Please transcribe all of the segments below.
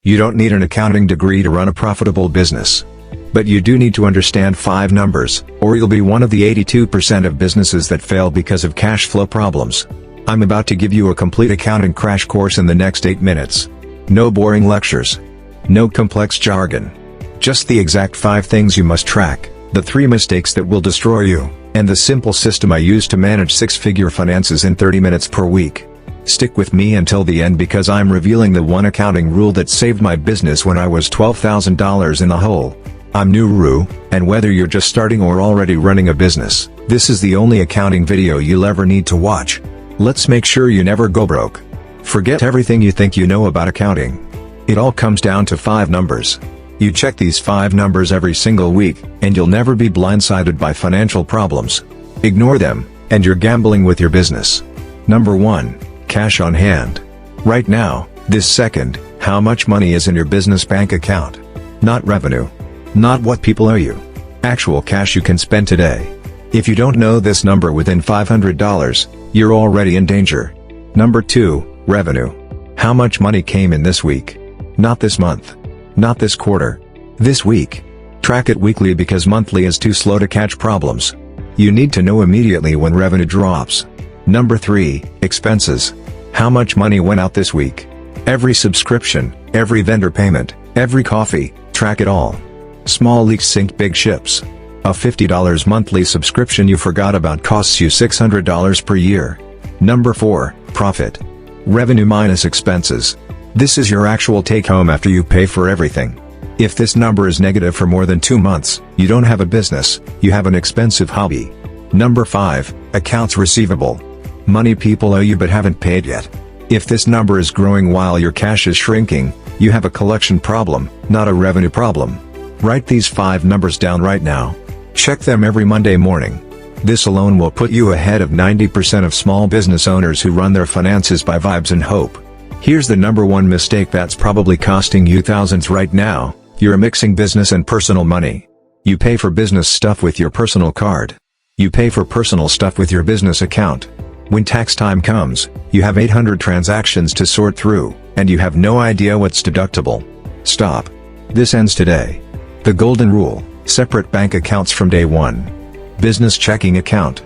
You don't need an accounting degree to run a profitable business. But you do need to understand 5 numbers, or you'll be one of the 82% of businesses that fail because of cash flow problems. I'm about to give you a complete accounting crash course in the next 8 minutes. No boring lectures. No complex jargon. Just the exact 5 things you must track, the 3 mistakes that will destroy you, and the simple system I use to manage 6-figure finances in 30 minutes per week. Stick with me until the end because I'm revealing the one accounting rule that saved my business when I was $12,000 in the hole. I'm Nuru, and whether you're just starting or already running a business, this is the only accounting video you'll ever need to watch. Let's make sure you never go broke. Forget everything you think you know about accounting. It all comes down to 5 numbers. You check these 5 numbers every single week, and you'll never be blindsided by financial problems. Ignore them, and you're gambling with your business. Number 1. Cash on hand. Right now, this second, how much money is in your business bank account? Not revenue. Not what people owe you. Actual cash you can spend today. If you don't know this number within $500, you're already in danger. Number 2, revenue. How much money came in this week? Not this month. Not this quarter. This week. Track it weekly because monthly is too slow to catch problems. You need to know immediately when revenue drops. Number 3, expenses. How much money went out this week? Every subscription, every vendor payment, every coffee, track it all. Small leaks sink big ships. A $50 monthly subscription you forgot about costs you $600 per year. Number 4, profit. Revenue minus expenses. This is your actual take-home after you pay for everything. If this number is negative for more than 2 months, you don't have a business, you have an expensive hobby. Number 5, accounts receivable. Money people owe you but haven't paid yet. If this number is growing while your cash is shrinking, you have a collection problem, not a revenue problem. Write these 5 numbers down right now. Check them every Monday morning. This alone will put you ahead of 90% of small business owners who run their finances by vibes and hope. Here's the number 1 mistake that's probably costing you thousands right now. You're mixing business and personal money. You pay for business stuff with your personal card. You pay for personal stuff with your business account. When tax time comes, you have 800 transactions to sort through, and you have no idea what's deductible. Stop. This ends today. The golden rule: separate bank accounts from day 1. Business checking account.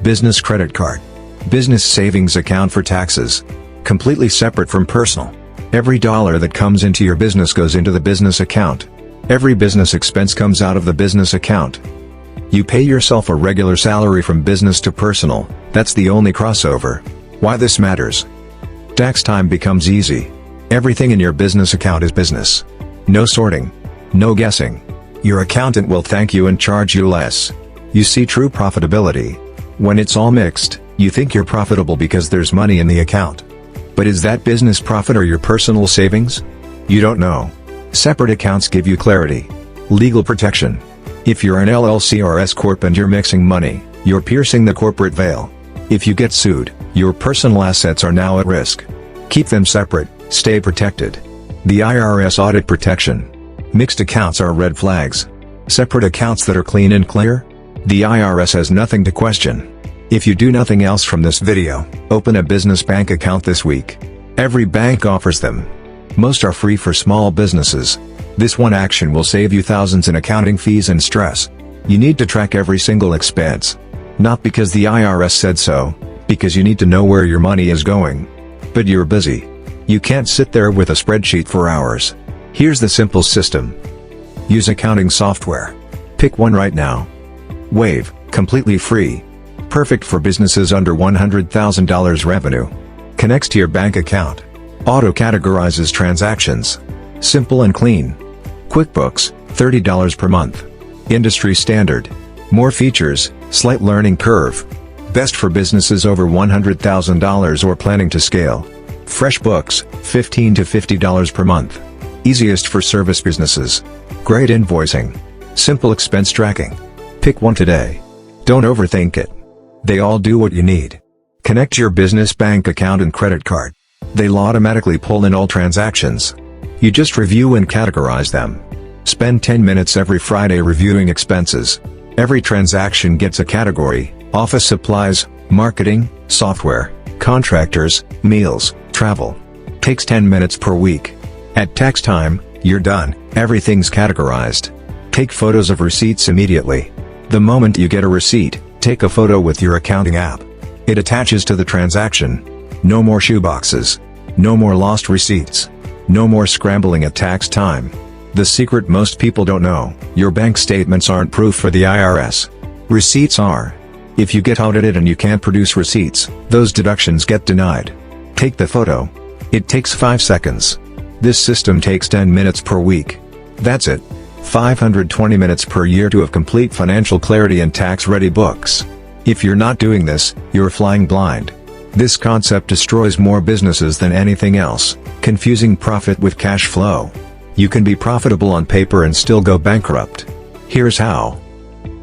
Business credit card. Business savings account for taxes. Completely separate from personal. Every dollar that comes into your business goes into the business account. Every business expense comes out of the business account. You pay yourself a regular salary from business to personal, that's the only crossover. Why this matters? Tax time becomes easy. Everything in your business account is business. No sorting. No guessing. Your accountant will thank you and charge you less. You see true profitability. When it's all mixed, you think you're profitable because there's money in the account. But is that business profit or your personal savings? You don't know. Separate accounts give you clarity. Legal protection. If you're an LLC or S Corp and you're mixing money, you're piercing the corporate veil. If you get sued, your personal assets are now at risk. Keep them separate, stay protected. The IRS audit protection. Mixed accounts are red flags. Separate accounts that are clean and clear? The IRS has nothing to question. If you do nothing else from this video, open a business bank account this week. Every bank offers them. Most are free for small businesses. This one action will save you thousands in accounting fees and stress. You need to track every single expense. Not because the IRS said so, because you need to know where your money is going. But you're busy. You can't sit there with a spreadsheet for hours. Here's the simple system. Use accounting software. Pick one right now. Wave, completely free. Perfect for businesses under $100,000 revenue. Connects to your bank account. Auto-categorizes transactions. Simple and clean. QuickBooks, $30 per month. Industry standard. More features, slight learning curve. Best for businesses over $100,000 or planning to scale. FreshBooks, $15 to $50 per month. Easiest for service businesses. Great invoicing. Simple expense tracking. Pick one today. Don't overthink it. They all do what you need. Connect your business bank account and credit card. They'll automatically pull in all transactions. You just review and categorize them. Spend 10 minutes every Friday reviewing expenses. Every transaction gets a category: office supplies, marketing, software, contractors, meals, travel. Takes 10 minutes per week. At tax time, you're done, everything's categorized. Take photos of receipts immediately. The moment you get a receipt, take a photo with your accounting app. It attaches to the transaction. No more shoeboxes. No more lost receipts. No more scrambling at tax time. The secret most people don't know: your bank statements aren't proof for the IRS. Receipts are. If you get audited and you can't produce receipts, those deductions get denied. Take the photo. It takes 5 seconds. This system takes 10 minutes per week. That's it. 520 minutes per year to have complete financial clarity and tax-ready books. If you're not doing this, you're flying blind. This concept destroys more businesses than anything else, confusing profit with cash flow. You can be profitable on paper and still go bankrupt. Here's how.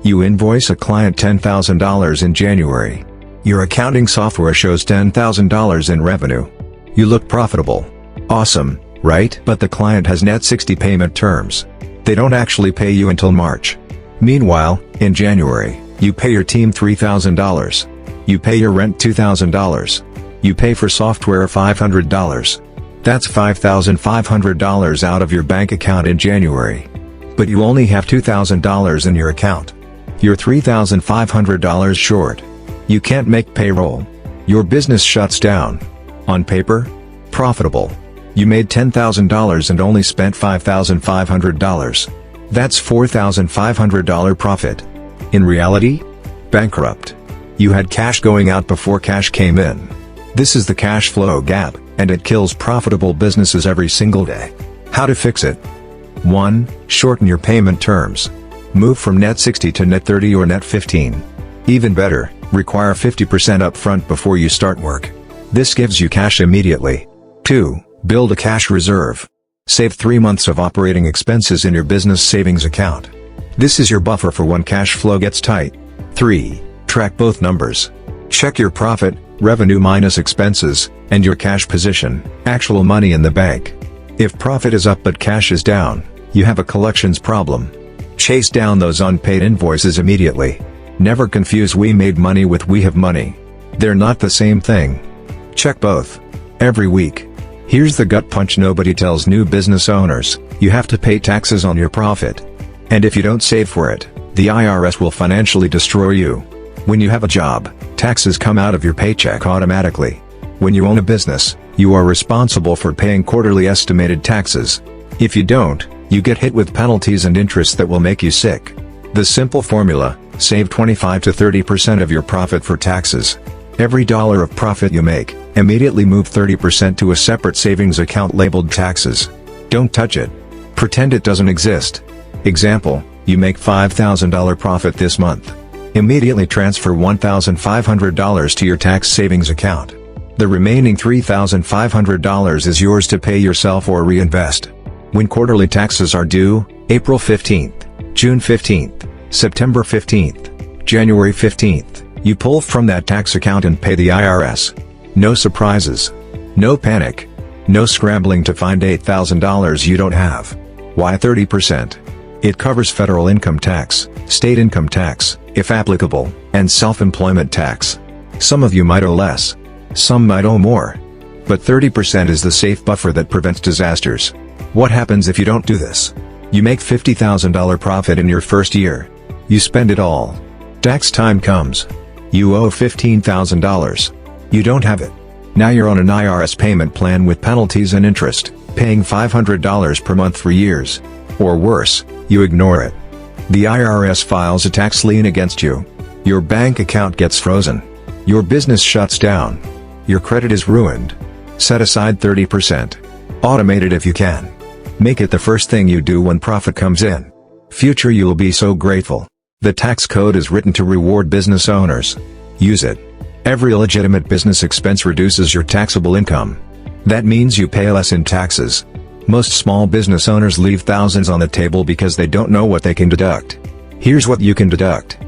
You invoice a client $10,000 in January. Your accounting software shows $10,000 in revenue. You look profitable. Awesome, right? But the client has net 60 payment terms. They don't actually pay you until March. Meanwhile, in January, you pay your team $3,000. You pay your rent $2,000. You pay for software $500. That's $5,500 out of your bank account in January. But you only have $2,000 in your account. You're $3,500 short. You can't make payroll. Your business shuts down. On paper? Profitable. You made $10,000 and only spent $5,500. That's $4,500 profit. In reality? Bankrupt. You had cash going out before cash came in. This is the cash flow gap, and it kills profitable businesses every single day. How to fix it? 1. Shorten your payment terms. Move from net 60 to net 30 or net 15. Even better, require 50% upfront before you start work. This gives you cash immediately. 2. Build a cash reserve. Save 3 months of operating expenses in your business savings account. This is your buffer for when cash flow gets tight. 3. Track both numbers. Check your profit, revenue minus expenses, and your cash position, actual money in the bank. If profit is up but cash is down, you have a collections problem. Chase down those unpaid invoices immediately. Never confuse we made money with we have money. They're not the same thing. Check both. Every week. Here's the gut punch nobody tells new business owners: you have to pay taxes on your profit. And if you don't save for it, the IRS will financially destroy you. When you have a job, taxes come out of your paycheck automatically. When you own a business, you are responsible for paying quarterly estimated taxes. If you don't, you get hit with penalties and interest that will make you sick. The simple formula: save 25 to 30% of your profit for taxes. Every dollar of profit you make, immediately move 30% to a separate savings account labeled taxes. Don't touch it. Pretend it doesn't exist. Example: you make $5,000 profit this month. Immediately transfer $1,500 to your tax savings account. The remaining $3,500 is yours to pay yourself or reinvest. When quarterly taxes are due, April 15th, June 15th, September 15th, January 15th, you pull from that tax account and pay the IRS. No surprises. No panic. No scrambling to find $8,000 you don't have. Why 30%? It covers federal income tax, state income tax, if applicable, and self-employment tax. Some of you might owe less. Some might owe more. But 30% is the safe buffer that prevents disasters. What happens if you don't do this? You make $50,000 profit in your first year. You spend it all. Tax time comes. You owe $15,000. You don't have it. Now you're on an IRS payment plan with penalties and interest, paying $500 per month for years. Or worse, you ignore it. The IRS files a tax lien against you. Your bank account gets frozen. Your business shuts down. Your credit is ruined. Set aside 30%. Automate it if you can. Make it the first thing you do when profit comes in. Future you'll be so grateful. The tax code is written to reward business owners. Use it. Every legitimate business expense reduces your taxable income. That means you pay less in taxes. Most small business owners leave thousands on the table because they don't know what they can deduct. Here's what you can deduct.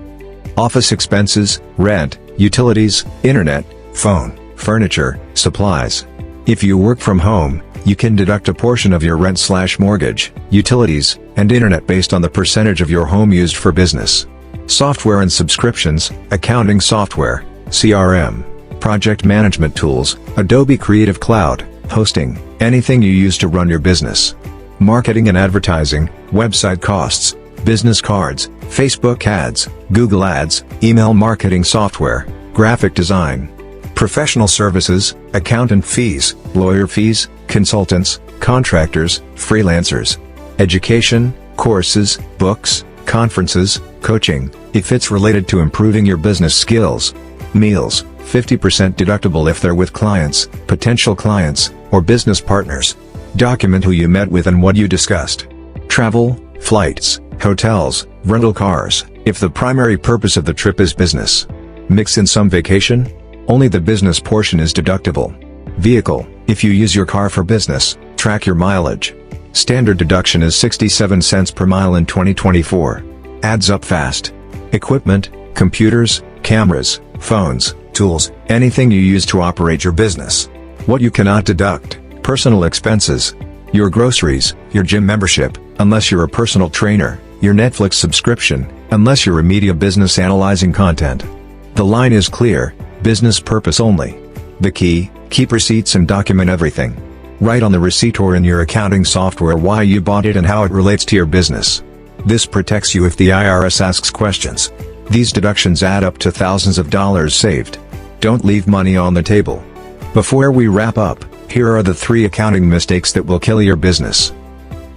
Office expenses, rent, utilities, internet, phone, furniture, supplies. If you work from home, you can deduct a portion of your rent/mortgage, utilities, and internet based on the percentage of your home used for business. Software and subscriptions, accounting software, CRM, project management tools, Adobe Creative Cloud, hosting, anything you use to run your business. Marketing and advertising, website costs, business cards, Facebook ads, Google ads, email marketing software, graphic design. Professional services, accountant fees, lawyer fees, consultants, contractors, freelancers. Education, courses, books, conferences, coaching, if it's related to improving your business skills. Meals, 50% deductible if they're with clients, potential clients, or business partners. Document who you met with and what you discussed. Travel, flights, hotels, rental cars, if the primary purpose of the trip is business. Mix in some vacation? Only the business portion is deductible. Vehicle, if you use your car for business, track your mileage. Standard deduction is 67 cents per mile in 2024. Adds up fast. Equipment, computers, cameras, phones, tools, anything you use to operate your business. What you cannot deduct: personal expenses. Your groceries, your gym membership, unless you're a personal trainer, your Netflix subscription, unless you're a media business analyzing content. The line is clear, business purpose only. The key, keep receipts and document everything. Write on the receipt or in your accounting software why you bought it and how it relates to your business. This protects you if the IRS asks questions. These deductions add up to thousands of dollars saved. Don't leave money on the table. Before we wrap up, here are the 3 accounting mistakes that will kill your business.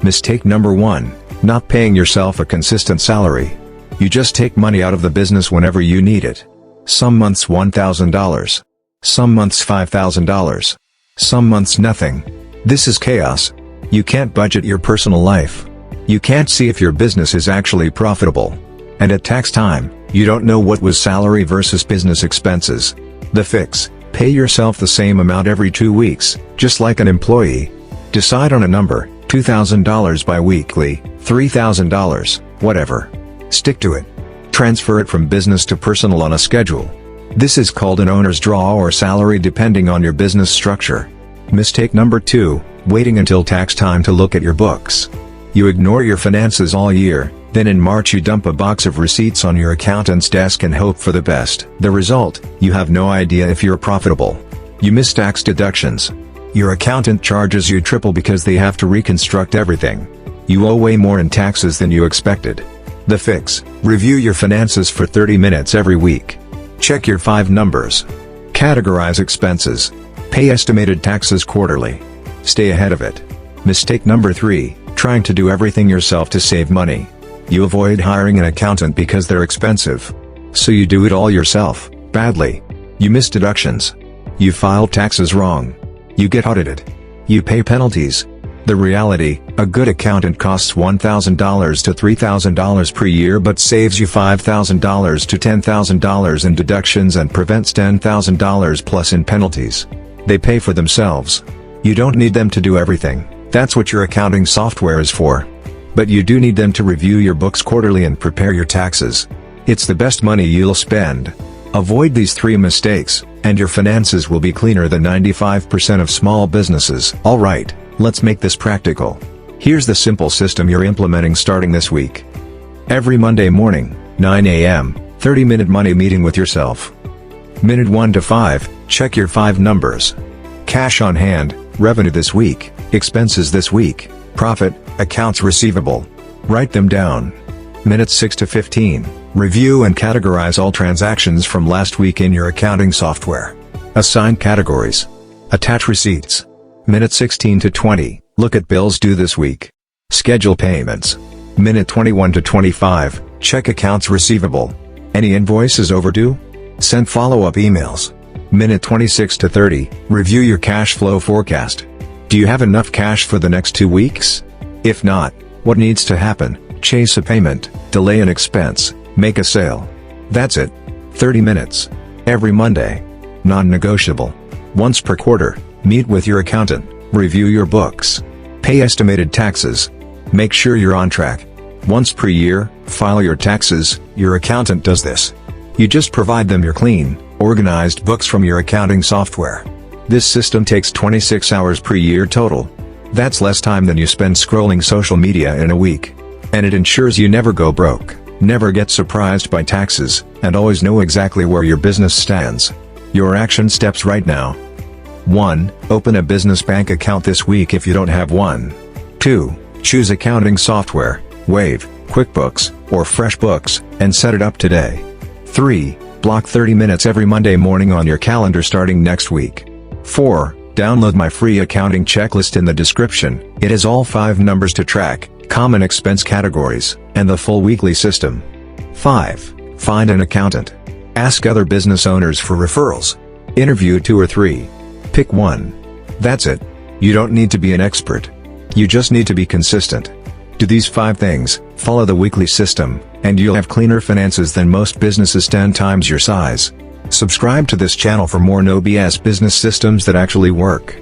Mistake number 1, not paying yourself a consistent salary. You just take money out of the business whenever you need it. Some months $1,000. Some months $5,000. Some months nothing. This is chaos. You can't budget your personal life. You can't see if your business is actually profitable. And at tax time, you don't know what was salary versus business expenses. The fix: pay yourself the same amount every 2 weeks, just like an employee. Decide on a number, $2,000 bi-weekly, $3,000, whatever. Stick to it. Transfer it from business to personal on a schedule. This is called an owner's draw or salary depending on your business structure. Mistake number 2, waiting until tax time to look at your books. You ignore your finances all year, then in March you dump a box of receipts on your accountant's desk and hope for the best. The result: you have no idea if you're profitable. You miss tax deductions. Your accountant charges you triple because they have to reconstruct everything. You owe way more in taxes than you expected. The fix: review your finances for 30 minutes every week. Check your 5 numbers. Categorize expenses. Pay estimated taxes quarterly. Stay ahead of it. Mistake number 3, trying to do everything yourself to save money. You avoid hiring an accountant because they're expensive. So you do it all yourself, badly. You miss deductions. You file taxes wrong. You get audited. You pay penalties. The reality: a good accountant costs $1,000 to $3,000 per year but saves you $5,000 to $10,000 in deductions and prevents $10,000 plus in penalties. They pay for themselves. You don't need them to do everything. That's what your accounting software is for. But you do need them to review your books quarterly and prepare your taxes. It's the best money you'll spend. Avoid these 3 mistakes, and your finances will be cleaner than 95% of small businesses. Alright, let's make this practical. Here's the simple system you're implementing starting this week. Every Monday morning, 9 a.m., 30-minute money meeting with yourself. Minute 1 to 5, check your 5 numbers. Cash on hand, revenue this week, expenses this week, profit, accounts receivable. Write them down. Minute 6 to 15, review and categorize all transactions from last week in your accounting software. Assign categories. Attach receipts. Minute 16 to 20, look at bills due this week. Schedule payments. Minute 21 to 25, check accounts receivable. Any invoices overdue? Send follow-up emails. Minute 26 to 30, review your cash flow forecast. Do you have enough cash for the next 2 weeks? If not, what needs to happen? Chase a payment, delay an expense, make a sale. That's it. 30 minutes. Every Monday. Non-negotiable. Once per quarter, meet with your accountant, review your books. Pay estimated taxes. Make sure you're on track. Once per year, file your taxes. Your accountant does this. You just provide them your clean, organized books from your accounting software. This system takes 26 hours per year total. That's less time than you spend scrolling social media in a week. And it ensures you never go broke, never get surprised by taxes, and always know exactly where your business stands. Your action steps right now. 1. Open a business bank account this week if you don't have one. 2. Choose accounting software, Wave, QuickBooks, or FreshBooks, and set it up today. 3. Block 30 minutes every Monday morning on your calendar starting next week. 4. Download my free accounting checklist in the description. It has all 5 numbers to track, common expense categories, and the full weekly system. 5. Find an accountant. Ask other business owners for referrals. Interview 2 or 3. Pick one. That's it. You don't need to be an expert. You just need to be consistent. Do these 5 things, follow the weekly system, and you'll have cleaner finances than most businesses 10 times your size. Subscribe to this channel for more no BS business systems that actually work.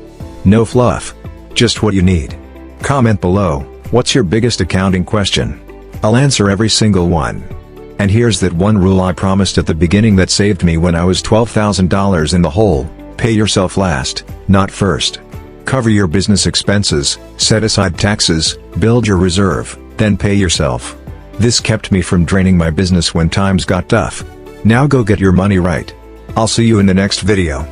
No fluff. Just what you need. Comment below, what's your biggest accounting question? I'll answer every single one. And here's that one rule I promised at the beginning that saved me when I was $12,000 in the hole: pay yourself last, not first. Cover your business expenses, set aside taxes, build your reserve, then pay yourself. This kept me from draining my business when times got tough. Now go get your money right. I'll see you in the next video.